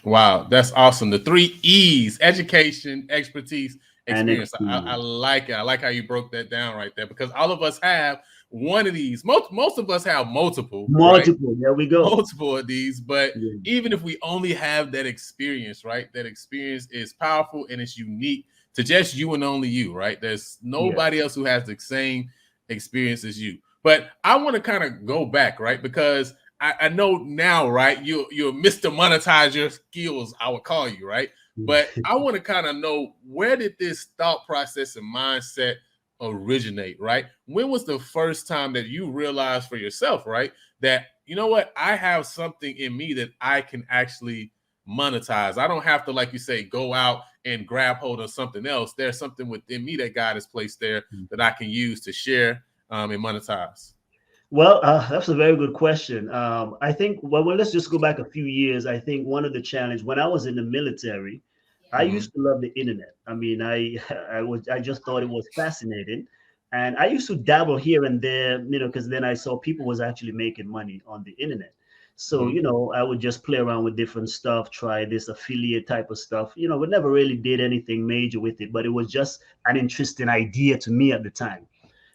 Wow, that's awesome. The three E's: education, expertise, and experience. I experience. like it. I like how you broke that down right there, because all of us have one of these. Most of us have multiple, right? Multiple. There we go. Multiple of these. But Yeah. even if we only have that experience, right? That experience is powerful and it's unique to just you and only you, right? There's Yeah. nobody else who has the same experience as you. But I want to kind of go back, right? Because I know now, right? You're Mr. Monetize Your Skills, I would call you, right? But I want to kind of know, where did this thought process and mindset originate, right? When was the first time that you realized for yourself, right, that, you know what, I have something in me that I can actually monetize? I don't have to, like you say, go out and grab hold of something else. There's something within me that God has placed there that I can use to share and monetize. Well, that's a very good question. I think, well, let's just go back a few years. I think one of the challenge when I was in the military, I Mm-hmm. used to love the internet. I mean, I just thought it was fascinating, and I used to dabble here and there, because then I saw people was actually making money on the internet. So, Mm-hmm. I would just play around with different stuff, try this affiliate type of stuff. We never really did anything major with it, but it was just an interesting idea to me at the time.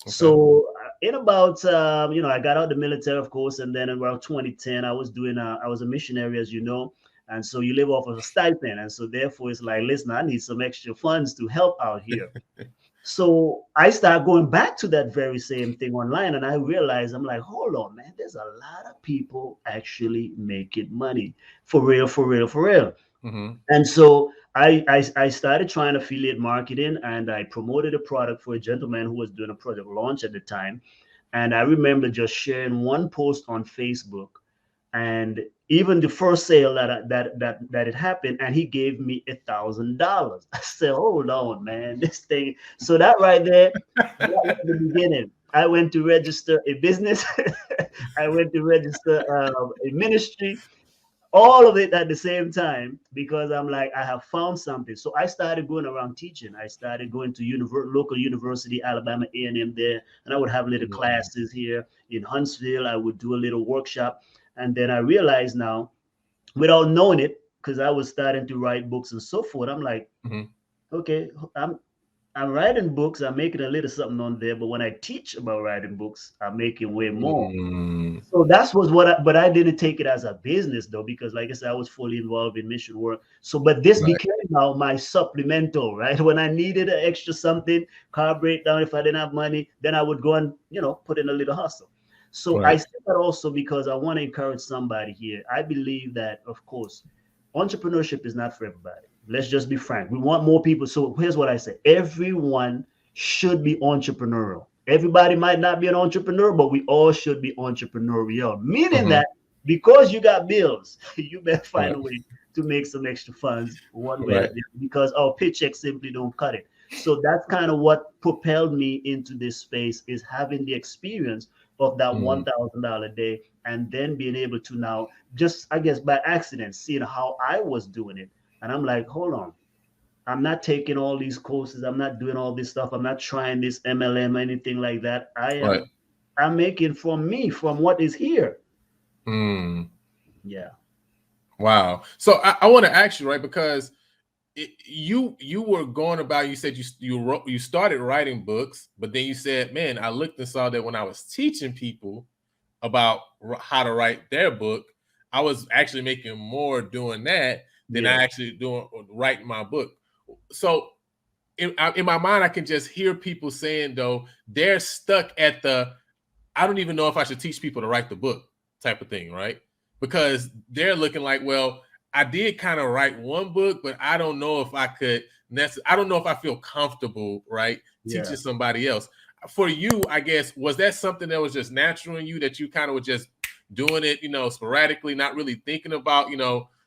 Okay. So in about I got out the military, of course, and then around 2010, I was a missionary, as you know, and so you live off of a stipend, and so therefore it's like, listen, I need some extra funds to help out here. So I start going back to that very same thing online, and I realize, I'm like, hold on, man, there's a lot of people actually making money for real, for real, for real. Mm-hmm. And so I started trying affiliate marketing, and I promoted a product for a gentleman who was doing a product launch at the time. And I remember just sharing one post on Facebook, and even the first sale that it happened, and he gave me $1,000. I said, hold on, man, this thing. So that right there, that was the beginning. I went to register a business. I went to register a ministry, all of it at the same time, because I'm like, I have found something. So I started going around teaching. I started going to local university, Alabama A&M there, and I would have little Mm-hmm. classes here in Huntsville. I would do a little workshop, and then I realized now, without knowing it, because I was starting to write books and so forth. I'm like, Mm-hmm. okay, I'm writing books. I'm making a little something on there, but when I teach about writing books, I'm making way more. Mm-hmm. So that's was what but I didn't take it as a business though, because like I said, I was fully involved in mission work. So, but this Right. became now my supplemental, right? When I needed an extra something, car breakdown, if I didn't have money, then I would go and, put in a little hustle. So I Right. said that also because I want to encourage somebody here. I believe that, of course, entrepreneurship is not for everybody. Let's just be frank. We want more people. So here's what I say: everyone should be entrepreneurial. Everybody might not be an entrepreneur, but we all should be entrepreneurial. Meaning Mm-hmm. that because you got bills, you better find Right. a way to make some extra funds one way or the Right. other, because our paycheck simply don't cut it. So that's kind of what propelled me into this space, is having the experience of that Mm-hmm. $1,000 a day, and then being able to now, just I guess by accident, seeing how I was doing it. And I'm like, hold on, I'm not taking all these courses. I'm not doing all this stuff. I'm not trying this MLM or anything like that. Right. I'm making from me, from what is here. Mm. Yeah. Wow. So I want to ask you, right, because you were going about, you said you started writing books, but then you said, man, I looked and saw that when I was teaching people about how to write their book, I was actually making more doing that than Yeah. I actually doing writing my book. So in my mind, I can just hear people saying, though, they're stuck at the, I don't even know if I should teach people to write the book type of thing, right? Because they're looking like, well, I did kind of write one book, but I don't know if I could I don't know if I feel comfortable, right, Yeah. teaching somebody else. For you, I guess, was that something that was just natural in you, that you kind of were just doing it, sporadically, not really thinking about,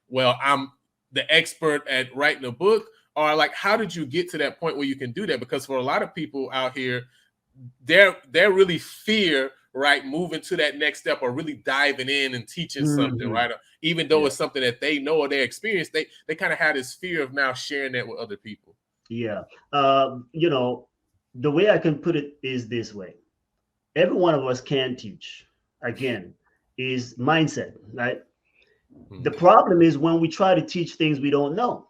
well, I'm the expert at writing a book? Or like, how did you get to that point where you can do that? Because for a lot of people out here, they're really fear, right, moving to that next step, or really diving in and teaching something, Hmm. right? Or even though Yeah. it's something that they know or they experience, they kind of have this fear of now sharing that with other people. Yeah. The way I can put it is this way: every one of us can teach. Again, is mindset, right? The problem is when we try to teach things we don't know.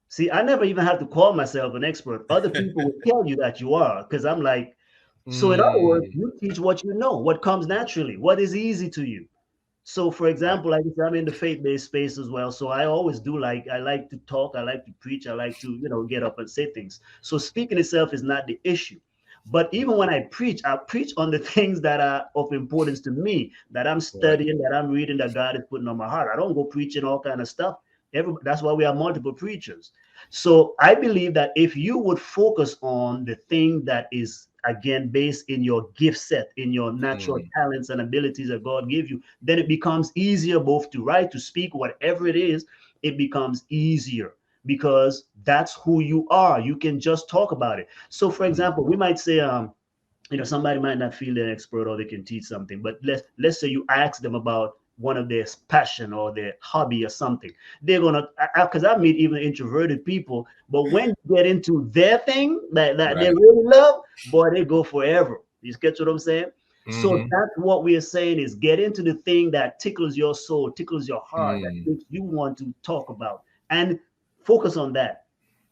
See, I never even have to call myself an expert. Other people will tell you that you are, because I'm like, so in other words, Mm. you teach what you know, what comes naturally, what is easy to you. So, for Right. example, like I said, I'm in the faith-based space as well. So I always do I like to talk, I like to preach, I like to, get up and say things. So speaking itself is not the issue. But even when I preach on the things that are of importance to me, that I'm Right. studying, that I'm reading, that God is putting on my heart. I don't go preaching all kind of stuff. That's why we have multiple preachers. So I believe that if you would focus on the thing that is again based in your gift set, in your natural Mm. talents and abilities that God gave you, then it becomes easier both to write, to speak, whatever it is, it becomes easier because that's who you are. You can just talk about it. So, for Mm. example, we might say, somebody might not feel they're an expert or they can teach something, but let's say you ask them about one of their passion or their hobby or something. They're gonna, because I meet even introverted people, but when you get into their thing that they Right. really love, boy, they go forever. You catch what I'm saying? So Mm-hmm. that's what we are saying is get into the thing that tickles your soul, tickles your heart, that Mm. makes you want to talk about, and focus on that,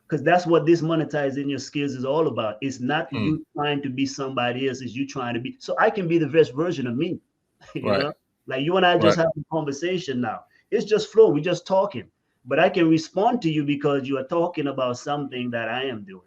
because that's what this monetizing your skills is all about. It's not Mm. you trying to be somebody else, it's you trying to be. So I can be the best version of me, you Right. know, like you and I just Right. have a conversation now. It's just flow. We're just talking, but I can respond to you because you are talking about something that I am doing.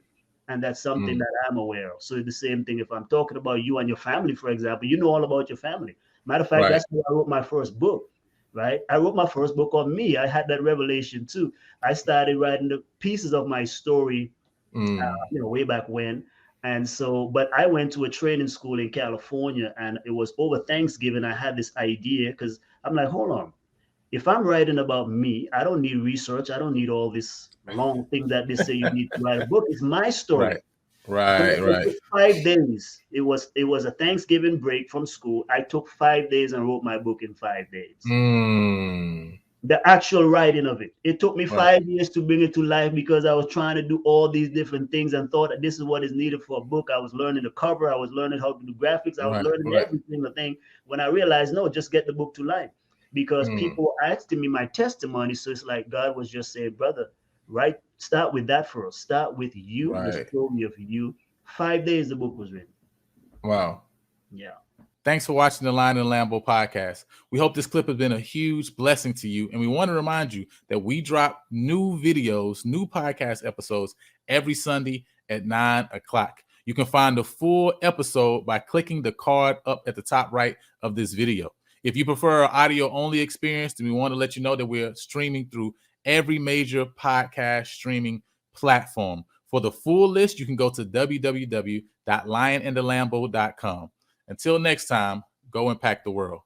And that's something Mm. that I'm aware of. So the same thing if I'm talking about you and your family, for example, you know all about your family. Matter of fact, Right. that's why I wrote my first book, right? I wrote my first book on me. I had that revelation too. I started writing the pieces of my story, Mm. way back when. And so, but I went to a training school in California, and it was over Thanksgiving. I had this idea because I'm like, hold on, if I'm writing about me, I don't need research. I don't need all this long thing that they say you need to write a book. It's my story. Right. So Right. it Right. took 5 days. It was a Thanksgiving break from school. I took 5 days and wrote my book in 5 days. Mm. The actual writing of it. It took me Right. 5 years to bring it to life because I was trying to do all these different things and thought that this is what is needed for a book. I was learning the cover, I was learning how to do graphics, I was Right. learning Right. every single thing. When I realized, no, just get the book to life. Because Mm. people were asking me my testimony. So it's like God was just saying, brother, right? Start with that first. Start with you, the Right. story of you. 5 days the book was written. Wow. Yeah. Thanks for watching the Lion and Lambo podcast. We hope this clip has been a huge blessing to you. And we want to remind you that we drop new videos, new podcast episodes every Sunday at 9 o'clock. You can find the full episode by clicking the card up at the top right of this video. If you prefer an audio only experience, then we want to let you know that we're streaming through every major podcast streaming platform. For the full list, you can go to www.lionandthelambo.com. Until next time, go impact the world.